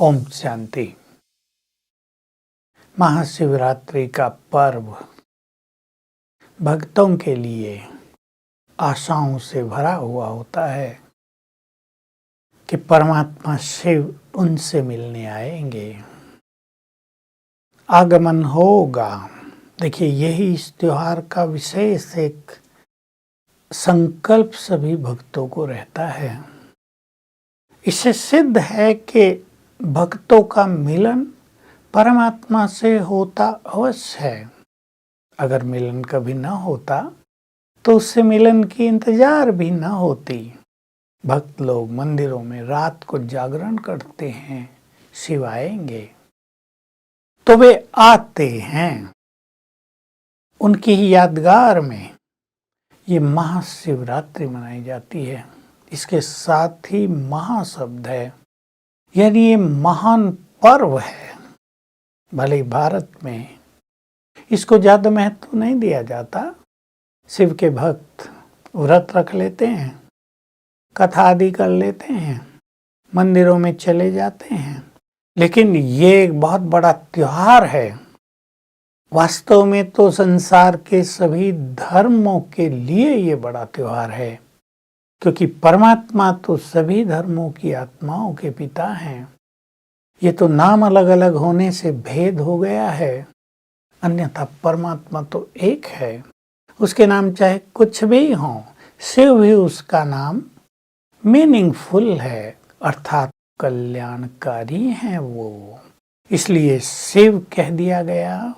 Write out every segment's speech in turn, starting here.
ओम शांति। महाशिवरात्रि का पर्व भक्तों के लिए आशाओं से भरा हुआ होता है कि परमात्मा शिव उनसे मिलने आएंगे, आगमन होगा। देखिए, यही इस त्योहार का विशेष एक संकल्प सभी भक्तों को रहता है। इससे सिद्ध है कि भक्तों का मिलन परमात्मा से होता अवश्य है। अगर मिलन कभी न होता तो उससे मिलन की इंतजार भी न होती। भक्त लोग मंदिरों में रात को जागरण करते हैं, शिव आएंगे तो वे आते हैं। उनकी ही यादगार में ये महाशिवरात्रि मनाई जाती है। इसके साथ ही महाशब्द है, यानी ये महान पर्व है। भले भारत में इसको ज्यादा महत्व नहीं दिया जाता। शिव के भक्त व्रत रख लेते हैं, कथा आदि कर लेते हैं, मंदिरों में चले जाते हैं, लेकिन ये एक बहुत बड़ा त्योहार है। वास्तव में तो संसार के सभी धर्मों के लिए ये बड़ा त्योहार है, क्योंकि परमात्मा तो सभी धर्मों की आत्माओं के पिता हैं। ये तो नाम अलग अलग होने से भेद हो गया है, अन्यथा परमात्मा तो एक है। उसके नाम चाहे कुछ भी हो, शिव भी उसका नाम मीनिंगफुल है, अर्थात कल्याणकारी है वो, इसलिए शिव कह दिया गया।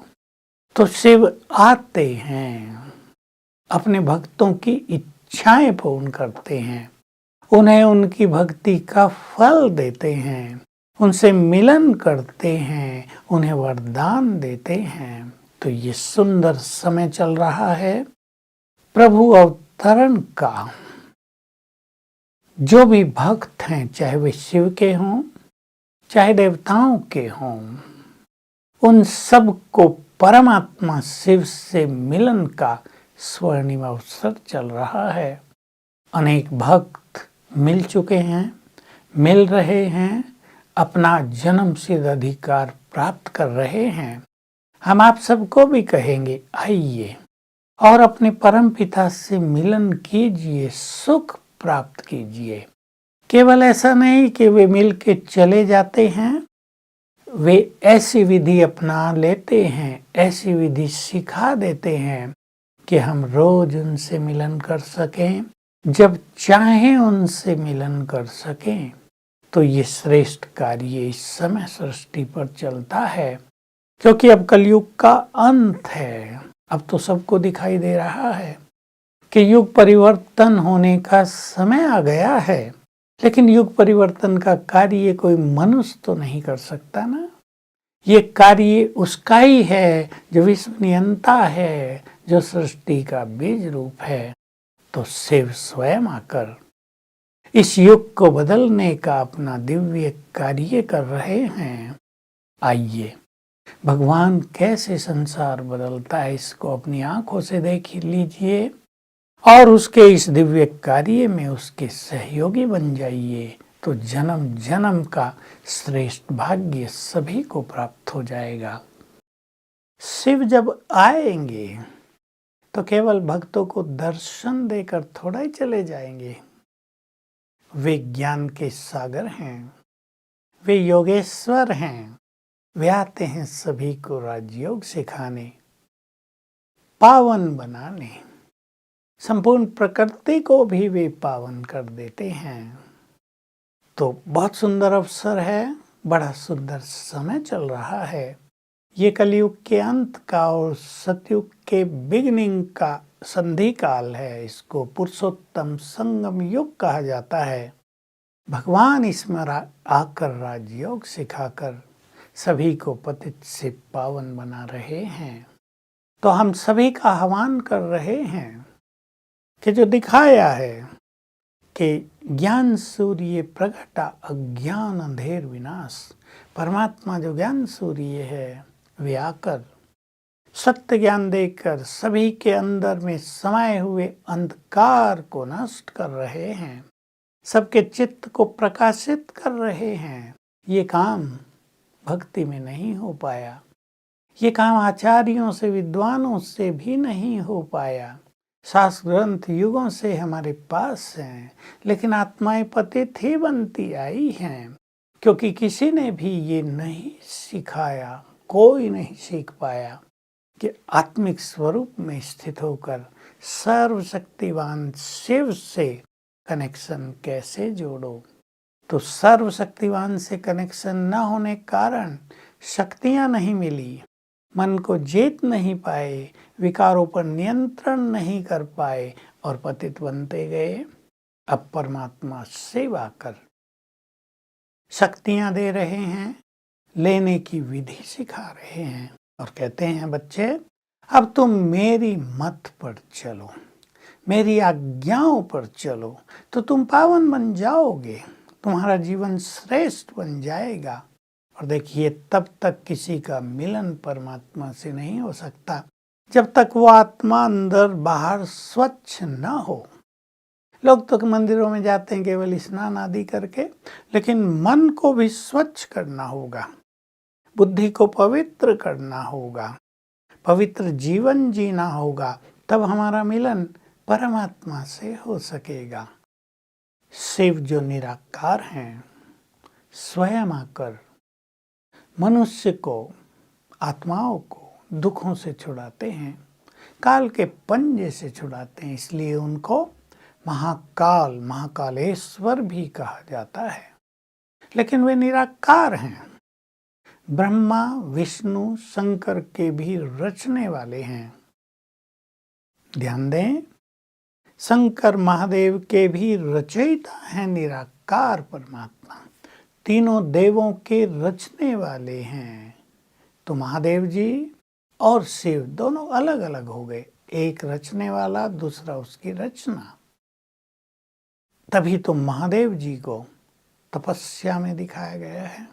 तो शिव आते हैं, अपने भक्तों की इच्छाएं पूर्ण करते हैं, उन्हें उनकी भक्ति का फल देते हैं, उनसे मिलन करते हैं, उन्हें वरदान देते हैं। तो ये सुंदर समय चल रहा है प्रभु अवतरण का। जो भी भक्त हैं, चाहे वे शिव के हों चाहे देवताओं के हों, उन सब को परमात्मा शिव से मिलन का स्वर्णिम अवसर चल रहा है। अनेक भक्त मिल चुके हैं, मिल रहे हैं, अपना जन्म सिद्ध अधिकार प्राप्त कर रहे हैं। हम आप सबको भी कहेंगे, आइए और अपने परम पिता से मिलन कीजिए, सुख प्राप्त कीजिए। केवल ऐसा नहीं कि वे मिल के चले जाते हैं, वे ऐसी विधि अपना लेते हैं, ऐसी विधि सिखा देते हैं कि हम रोज उनसे मिलन कर सकें, जब चाहें उनसे मिलन कर सकें। तो ये श्रेष्ठ कार्य इस समय सृष्टि पर चलता है, क्योंकि अब कलयुग का अंत है। अब तो सबको दिखाई दे रहा है कि युग परिवर्तन होने का समय आ गया है, लेकिन युग परिवर्तन का कार्य कोई मनुष्य तो नहीं कर सकता ना। ये कार्य उसका ही है जो विश्व नियंता है, जो सृष्टि का बीज रूप है। तो शिव स्वयं आकर इस युग को बदलने का अपना दिव्य कार्य कर रहे हैं। आइए, भगवान कैसे संसार बदलता है, इसको अपनी आंखों से देख लीजिए और उसके इस दिव्य कार्य में उसके सहयोगी बन जाइए। तो जन्म जन्म का श्रेष्ठ भाग्य सभी को प्राप्त हो जाएगा। शिव जब आएंगे तो केवल भक्तों को दर्शन देकर थोड़ा ही चले जाएंगे। वे ज्ञान के सागर हैं, वे योगेश्वर हैं। वे आते हैं सभी को राजयोग सिखाने, पावन बनाने, संपूर्ण प्रकृति को भी वे पावन कर देते हैं। तो बहुत सुंदर अवसर है, बड़ा सुंदर समय चल रहा है। ये कलयुग के अंत का और सतयुग के बिगिनिंग का संधि काल है। इसको पुरुषोत्तम संगम युग कहा जाता है। भगवान इसमें आकर राजयोग सिखाकर सभी को पतित से पावन बना रहे हैं। तो हम सभी का आह्वान कर रहे हैं कि जो दिखाया है कि ज्ञान सूर्य प्रगटा अज्ञान अंधेर विनाश, परमात्मा जो ज्ञान सूर्य है, वे आकर सत्य ज्ञान देकर सभी के अंदर में समाये हुए अंधकार को नष्ट कर रहे हैं, सबके चित्त को प्रकाशित कर रहे हैं। ये काम भक्ति में नहीं हो पाया। ये काम आचार्यों से, विद्वानों से भी नहीं हो पाया। शास्त्र ग्रंथ युगों से हमारे पास हैं, लेकिन आत्माएं पतित ही बनती आई हैं, क्योंकि किसी ने भी ये नहीं सिखाया, कोई नहीं सीख पाया कि आत्मिक स्वरूप में स्थित होकर सर्वशक्तिवान शिव से कनेक्शन कैसे जोड़ो। तो सर्वशक्तिवान से कनेक्शन न होने के कारण शक्तियां नहीं मिली, मन को जीत नहीं पाए, विकारों पर नियंत्रण नहीं कर पाए और पतित बनते गए। अब परमात्मा सेवा कर शक्तियां दे रहे हैं, लेने की विधि सिखा रहे हैं और कहते हैं, बच्चे अब तुम मेरी मत पर चलो, मेरी आज्ञाओं पर चलो, तो तुम पावन बन जाओगे, तुम्हारा जीवन श्रेष्ठ बन जाएगा। और देखिए, तब तक किसी का मिलन परमात्मा से नहीं हो सकता जब तक वो आत्मा अंदर बाहर स्वच्छ न हो। लोग तो मंदिरों में जाते हैं केवल स्नान आदि करके, लेकिन मन को भी स्वच्छ करना होगा, बुद्धि को पवित्र करना होगा, पवित्र जीवन जीना होगा, तब हमारा मिलन परमात्मा से हो सकेगा। शिव जो निराकार हैं, स्वयं आकर मनुष्य को, आत्माओं को दुखों से छुड़ाते हैं, काल के पंजे से छुड़ाते हैं। इसलिए उनको महाकाल, महाकालेश्वर भी कहा जाता है। लेकिन वे निराकार हैं, ब्रह्मा विष्णु शंकर के भी रचने वाले हैं। ध्यान दें, शंकर महादेव के भी रचयिता हैं निराकार परमात्मा, तीनों देवों के रचने वाले हैं। तो महादेव जी और शिव दोनों अलग अलग हो गए, एक रचने वाला, दूसरा उसकी रचना। तभी तो महादेव जी को तपस्या में दिखाया गया है।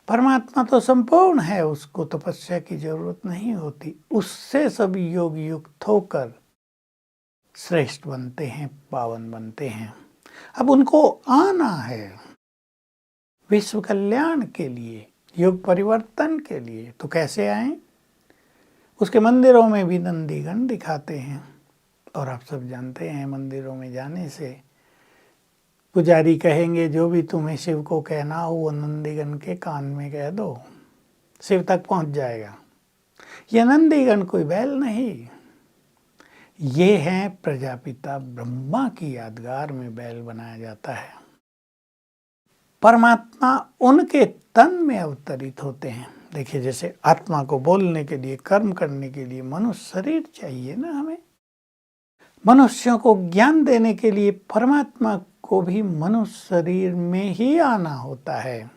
परमात्मा तो संपूर्ण है, उसको तपस्या की जरूरत नहीं होती, उससे सभी योग युक्त होकर श्रेष्ठ बनते हैं, पावन बनते हैं। अब उनको आना है विश्व कल्याण के लिए, युग परिवर्तन के लिए। तो कैसे आए? उसके मंदिरों में भी नंदीगण दिखाते हैं, और आप सब जानते हैं मंदिरों में जाने से पुजारी कहेंगे, जो भी तुम्हें शिव को कहना हो वो नंदीगण के कान में कह दो, शिव तक पहुंच जाएगा। ये नंदीगण कोई बैल नहीं, ये है प्रजापिता ब्रह्मा की यादगार में बैल बनाया जाता है। परमात्मा उनके तन में अवतरित होते हैं। देखिए, जैसे आत्मा को बोलने के लिए, कर्म करने के लिए मनुष्य शरीर चाहिए ना हमें, मनुष्यों को ज्ञान देने के लिए परमात्मा को भी मनुष्य शरीर में ही आना होता है।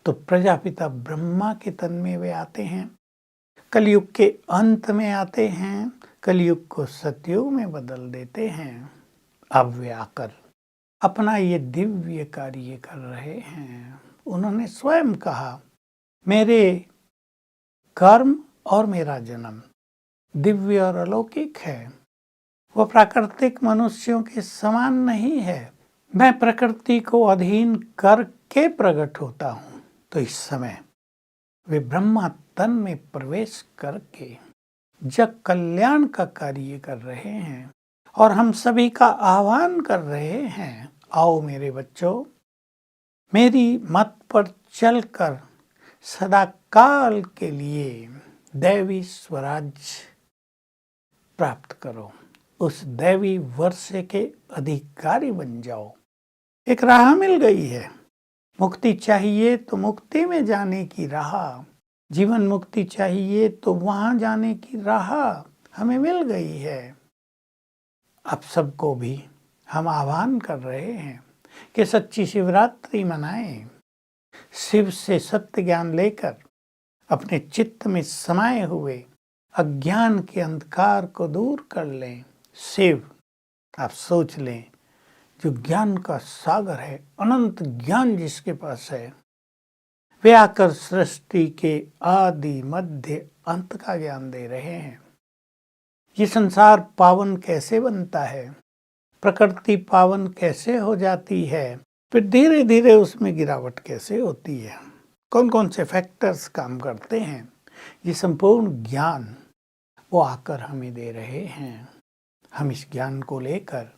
तो प्रजापिता ब्रह्मा के तन में वे आते हैं, कलयुग के अंत में आते हैं, कलयुग को सतयुग में बदल देते हैं। अब वे आकर अपना ये दिव्य कार्य कर रहे हैं। उन्होंने स्वयं कहा, मेरे कर्म और मेरा जन्म दिव्य और अलौकिक है, वह प्राकृतिक मनुष्यों के समान नहीं है। मैं प्रकृति को अधीन करके प्रकट होता हूँ। तो इस समय वे ब्रह्मा तन में प्रवेश करके जग कल्याण का कार्य कर रहे हैं और हम सभी का आह्वान कर रहे हैं, आओ मेरे बच्चों, मेरी मत पर चलकर सदा काल के लिए दैवी स्वराज्य प्राप्त करो, उस दैवी वर्षे के अधिकारी बन जाओ। एक राह मिल गई है, मुक्ति चाहिए तो मुक्ति में जाने की राह, जीवन मुक्ति चाहिए तो वहां जाने की राह हमें मिल गई है। अब सबको भी हम आह्वान कर रहे हैं कि सच्ची शिवरात्रि मनाएं, शिव से सत्य ज्ञान लेकर अपने चित्त में समाये हुए अज्ञान के अंधकार को दूर कर लें। शिव, आप सोच लें, जो ज्ञान का सागर है, अनंत ज्ञान जिसके पास है, वे आकर सृष्टि के आदि मध्य अंत का ज्ञान दे रहे हैं। ये संसार पावन कैसे बनता है, प्रकृति पावन कैसे हो जाती है, फिर धीरे धीरे उसमें गिरावट कैसे होती है, कौन कौन से फैक्टर्स काम करते हैं, ये संपूर्ण ज्ञान वो आकर हमें दे रहे हैं। हम इस ज्ञान को लेकर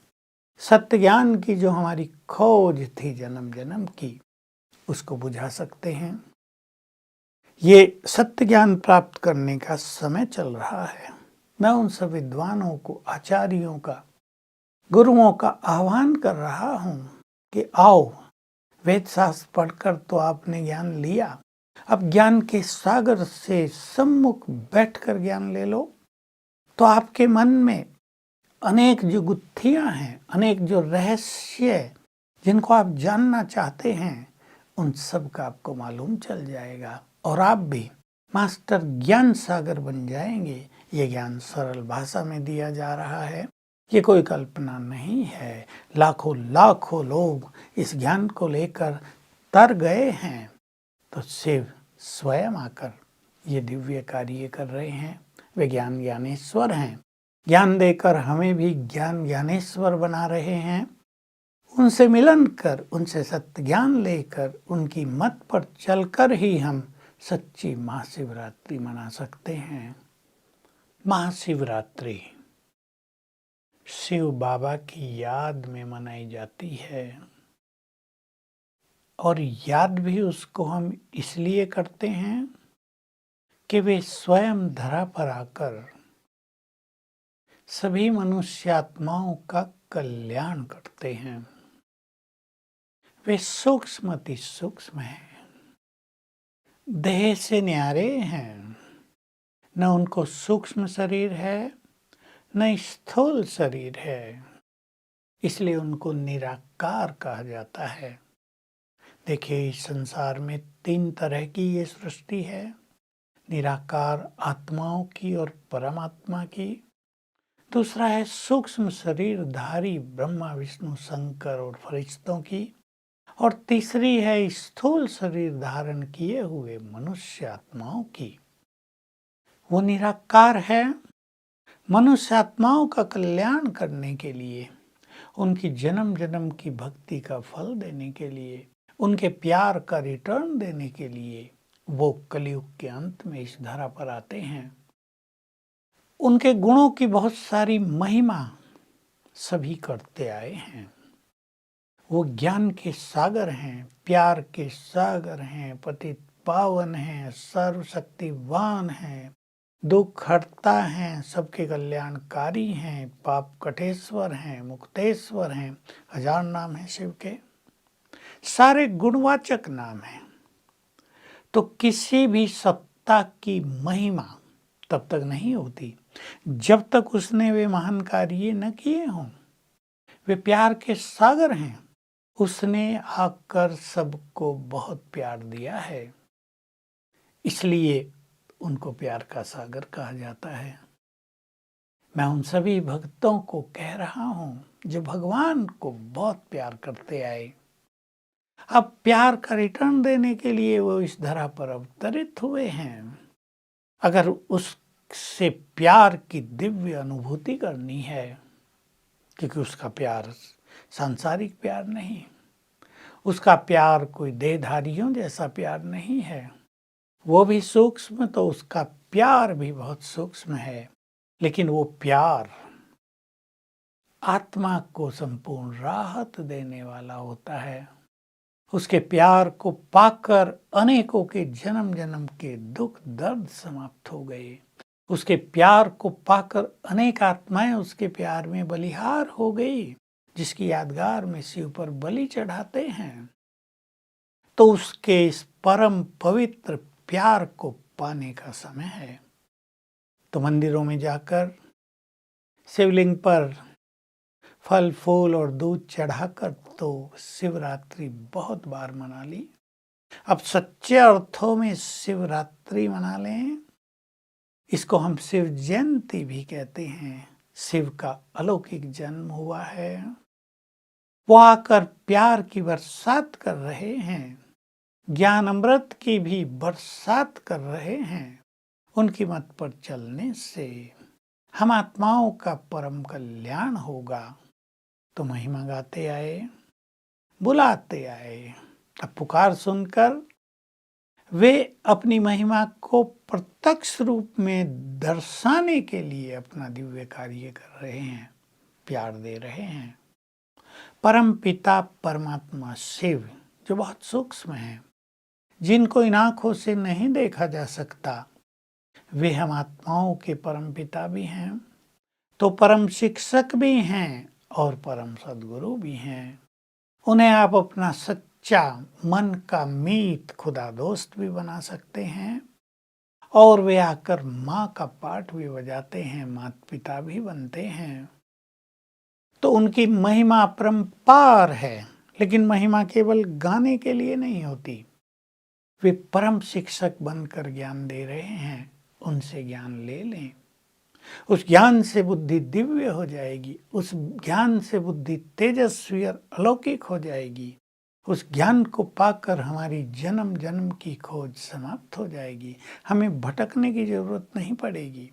सत्य ज्ञान की जो हमारी खोज थी जन्म जन्म की, उसको बुझा सकते हैं। ये सत्य ज्ञान प्राप्त करने का समय चल रहा है। मैं उन सब विद्वानों को, आचार्यों का, गुरुओं का आह्वान कर रहा हूँ कि आओ, वेद शास्त्र पढ़कर तो आपने ज्ञान लिया, अब ज्ञान के सागर से सम्मुख बैठकर ज्ञान ले लो। तो आपके मन में अनेक जो गुत्थियां हैं, अनेक जो रहस्य जिनको आप जानना चाहते हैं, उन सब का आपको मालूम चल जाएगा और आप भी मास्टर ज्ञान सागर बन जाएंगे। ये ज्ञान सरल भाषा में दिया जा रहा है, ये कोई कल्पना नहीं है। लाखों लाखों लोग इस ज्ञान को लेकर तर गए हैं, तो शिव स्वयं आकर ये दिव्य कार्य कर रहे हैं। वे ज्ञान ज्ञानेश्वर हैं, ज्ञान देकर हमें भी ज्ञान ज्ञानेश्वर बना रहे हैं। उनसे मिलन कर, उनसे सत्य ज्ञान लेकर, उनकी मत पर चलकर ही हम सच्ची महाशिवरात्रि मना सकते हैं। महाशिवरात्रि शिव बाबा की याद में मनाई जाती है और याद भी उसको हम इसलिए करते हैं कि वे स्वयं धरा पर आकर सभी मनुष्यात्माओं का कल्याण करते हैं। वे सूक्ष्म अति सूक्ष्म हैं, देह से न्यारे हैं, न उनको सूक्ष्म शरीर है न स्थूल शरीर है, इसलिए उनको निराकार कहा जाता है। देखिए, इस संसार में 3 तरह की ये सृष्टि है, निराकार आत्माओं की और परमात्मा की। दूसरा है सूक्ष्म शरीरधारी ब्रह्मा विष्णु शंकर और फरिश्तों की। और तीसरी है स्थूल शरीर धारण किए हुए मनुष्य आत्माओं की। वो निराकार है, मनुष्य आत्माओं का कल्याण करने के लिए, उनकी जन्म जन्म की भक्ति का फल देने के लिए, उनके प्यार का रिटर्न देने के लिए वो कलयुग के अंत में इस धरा पर आते हैं। उनके गुणों की बहुत सारी महिमा सभी करते आए हैं। वो ज्ञान के सागर हैं, प्यार के सागर हैं, पतित पावन हैं, सर्वशक्तिवान हैं, दुख हरता हैं, सबके कल्याणकारी हैं, पाप कटेश्वर हैं, मुक्तेश्वर हैं। 1000 नाम हैं शिव के, सारे गुणवाचक नाम हैं। तो किसी भी सत्ता की महिमा तब तक नहीं होती जब तक उसने वे महान कार्य न किए हों। वे प्यार के सागर हैं, उसने आकर सबको बहुत प्यार दिया है, इसलिए उनको प्यार का सागर कहा जाता है। मैं उन सभी भक्तों को कह रहा हूँ जो भगवान को बहुत प्यार करते आए, अब प्यार का रिटर्न देने के लिए वो इस धरा पर अवतरित हुए हैं। अगर उससे प्यार की दिव्य अनुभूति करनी है, क्योंकि उसका प्यार सांसारिक प्यार नहीं, उसका प्यार कोई देहधारियों जैसा प्यार नहीं है, वो भी सूक्ष्म, तो उसका प्यार भी बहुत सूक्ष्म है। लेकिन वो प्यार आत्मा को संपूर्ण राहत देने वाला होता है। उसके प्यार को पाकर अनेकों के जन्म जन्म के दुख दर्द समाप्त हो गए। उसके प्यार को पाकर अनेक आत्माएं उसके प्यार में बलिहार हो गई, जिसकी यादगार में शिव पर बलि चढ़ाते हैं। तो उसके इस परम पवित्र प्यार को पाने का समय है। तो मंदिरों में जाकर शिवलिंग पर फल फूल और दूध चढ़ाकर तो शिवरात्रि बहुत बार मना ली। अब सच्चे अर्थों में शिवरात्रि मना लें। इसको हम शिव जयंती भी कहते हैं। शिव का अलौकिक जन्म हुआ है, वो आकर प्यार की बरसात कर रहे हैं, ज्ञान अमृत की भी बरसात कर रहे हैं। उनकी मत पर चलने से हम आत्माओं का परम कल्याण होगा। तो महिमा गाते आए, बुलाते आए। अब पुकार सुनकर वे अपनी महिमा को प्रत्यक्ष रूप में दर्शाने के लिए अपना दिव्य कार्य कर रहे हैं, प्यार दे रहे हैं। परम पिता परमात्मा शिव जो बहुत सूक्ष्म हैं, जिनको इन आंखों से नहीं देखा जा सकता, वे हम आत्माओं के परम पिता भी हैं, तो परम शिक्षक भी हैं और परम सद्गुरु भी हैं। उन्हें आप अपना सच्चा मन का मीत खुदा दोस्त भी बना सकते हैं और वे आकर माँ का पाठ भी बजाते हैं, माता पिता भी बनते हैं। तो उनकी महिमा अपरंपार है, लेकिन महिमा केवल गाने के लिए नहीं होती। वे परम शिक्षक बनकर ज्ञान दे रहे हैं, उनसे ज्ञान ले लें। उस ज्ञान से बुद्धि दिव्य हो जाएगी, उस ज्ञान से बुद्धि तेजस्वी और अलौकिक हो जाएगी। उस ज्ञान को पाकर हमारी जन्म जन्म की खोज समाप्त हो जाएगी, हमें भटकने की जरूरत नहीं पड़ेगी।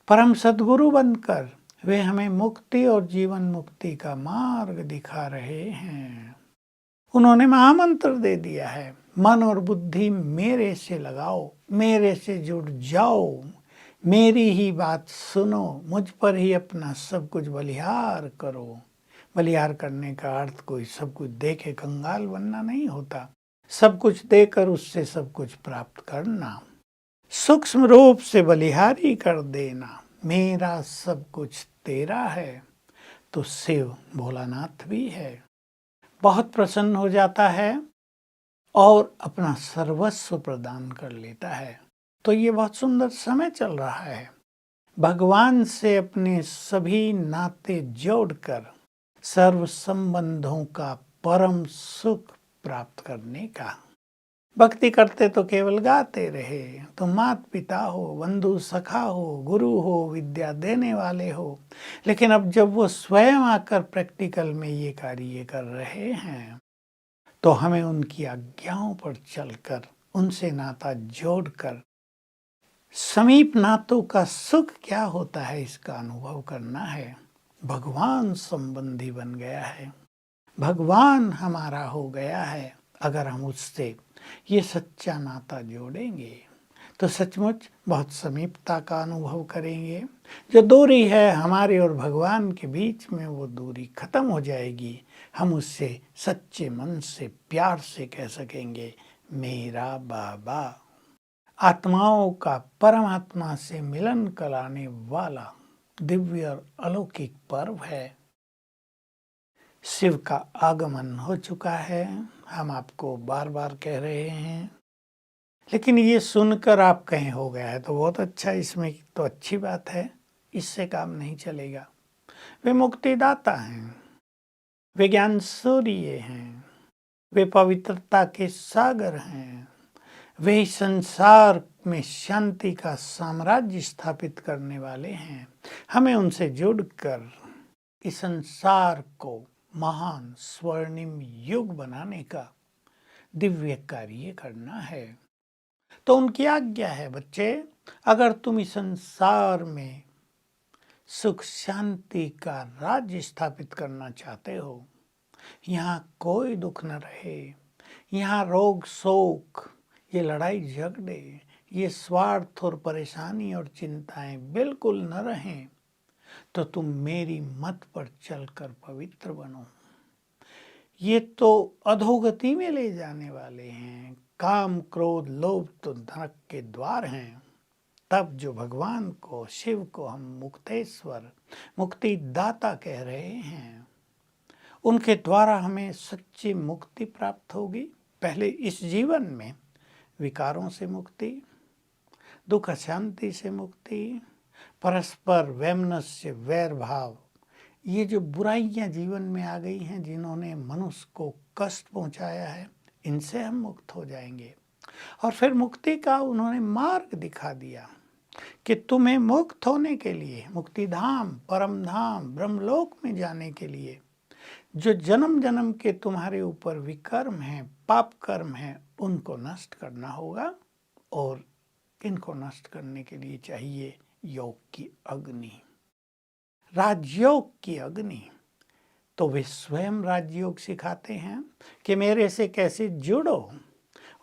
परम सद्गुरु बनकर वे हमें मुक्ति और जीवन मुक्ति का मार्ग दिखा रहे हैं। उन्होंने महामंत्र दे दिया है, मन और बुद्धि मेरे से लगाओ, मेरे से जुड़ जाओ, मेरी ही बात सुनो, मुझ पर ही अपना सब कुछ बलिहार करो। बलिहार करने का अर्थ कोई सब कुछ दे के कंगाल बनना नहीं होता, सब कुछ देकर उससे सब कुछ प्राप्त करना। सूक्ष्म रूप से बलिहारी कर देना, मेरा सब कुछ तेरा है। तो शिव भोलानाथ भी है, बहुत प्रसन्न हो जाता है और अपना सर्वस्व प्रदान कर लेता है। तो ये बहुत सुंदर समय चल रहा है, भगवान से अपने सभी नाते जोड़कर सर्व संबंधों का परम सुख प्राप्त करने का। भक्ति करते तो केवल गाते रहे, तो माता पिता हो, बंधु सखा हो, गुरु हो, विद्या देने वाले हो, लेकिन अब जब वो स्वयं आकर प्रैक्टिकल में ये कार्य कर रहे हैं, तो हमें उनकी आज्ञाओं पर चलकर, उनसे नाता जोड़कर समीप नातों का सुख क्या होता है इसका अनुभव करना है। भगवान संबंधी बन गया है, भगवान हमारा हो गया है। अगर हम उससे ये सच्चा नाता जोड़ेंगे तो सचमुच बहुत समीपता का अनुभव करेंगे। जो दूरी है हमारे और भगवान के बीच में, वो दूरी खत्म हो जाएगी। हम उससे सच्चे मन से प्यार से कह सकेंगे, मेरा बाबा। आत्माओं का परमात्मा से मिलन कराने वाला दिव्य और अलौकिक पर्व है। शिव का आगमन हो चुका है, हम आपको बार बार कह रहे हैं, लेकिन ये सुनकर आप कहीं हो गया है तो बहुत अच्छा, इसमें तो अच्छी बात है, इससे काम नहीं चलेगा। वे मुक्तिदाता हैं, वे ज्ञान सूर्य हैं, वे पवित्रता के सागर हैं, वे संसार में शांति का साम्राज्य स्थापित करने वाले हैं। हमें उनसे जुड़कर इस संसार को महान स्वर्णिम युग बनाने का दिव्य कार्य करना है। तो उनकी आज्ञा है, बच्चे, अगर तुम इस संसार में सुख शांति का राज्य स्थापित करना चाहते हो, यहाँ कोई दुख न रहे, यहाँ रोग शोक, ये लड़ाई झगड़े, ये स्वार्थ और परेशानी और चिंताएं बिल्कुल न रहें, तो तुम मेरी मत पर चलकर पवित्र बनो। ये तो अधोगति में ले जाने वाले हैं। काम क्रोध लोभ तो नरक के द्वार हैं। तब जो भगवान को, शिव को हम मुक्तेश्वर, मुक्तिदाता कह रहे हैं, उनके द्वारा हमें सच्ची मुक्ति प्राप्त होगी। पहले इस जीवन में विकारों से मुक्ति, दुख अशांति से मुक्ति, परस्पर वैमनस्य वैर भाव, ये जो बुराइयां जीवन में आ गई हैं, जिन्होंने मनुष्य को कष्ट पहुंचाया है, इनसे हम मुक्त हो जाएंगे। और फिर मुक्ति का उन्होंने मार्ग दिखा दिया कि तुम्हें मुक्त होने के लिए, मुक्ति धाम, परम धाम, ब्रह्मलोक में जाने के लिए जो जन्म जन्म के तुम्हारे ऊपर विकर्म हैं, पाप कर्म हैं, उनको नष्ट करना होगा। और इनको नष्ट करने के लिए चाहिए योग की अग्नि, राजयोग की अग्नि। तो वे स्वयं राजयोग सिखाते हैं कि मेरे से कैसे जुड़ो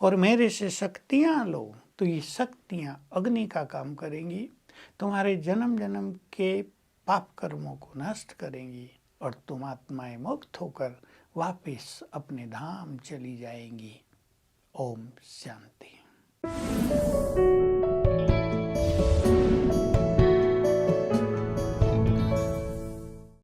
और मेरे से शक्तियाँ लो, तो ये शक्तियाँ अग्नि का काम करेंगी, तुम्हारे जन्म जन्म के पाप कर्मों को नष्ट करेंगी और तुम आत्माएं मुक्त होकर वापस अपने धाम चली जाएंगी। ओम शांति।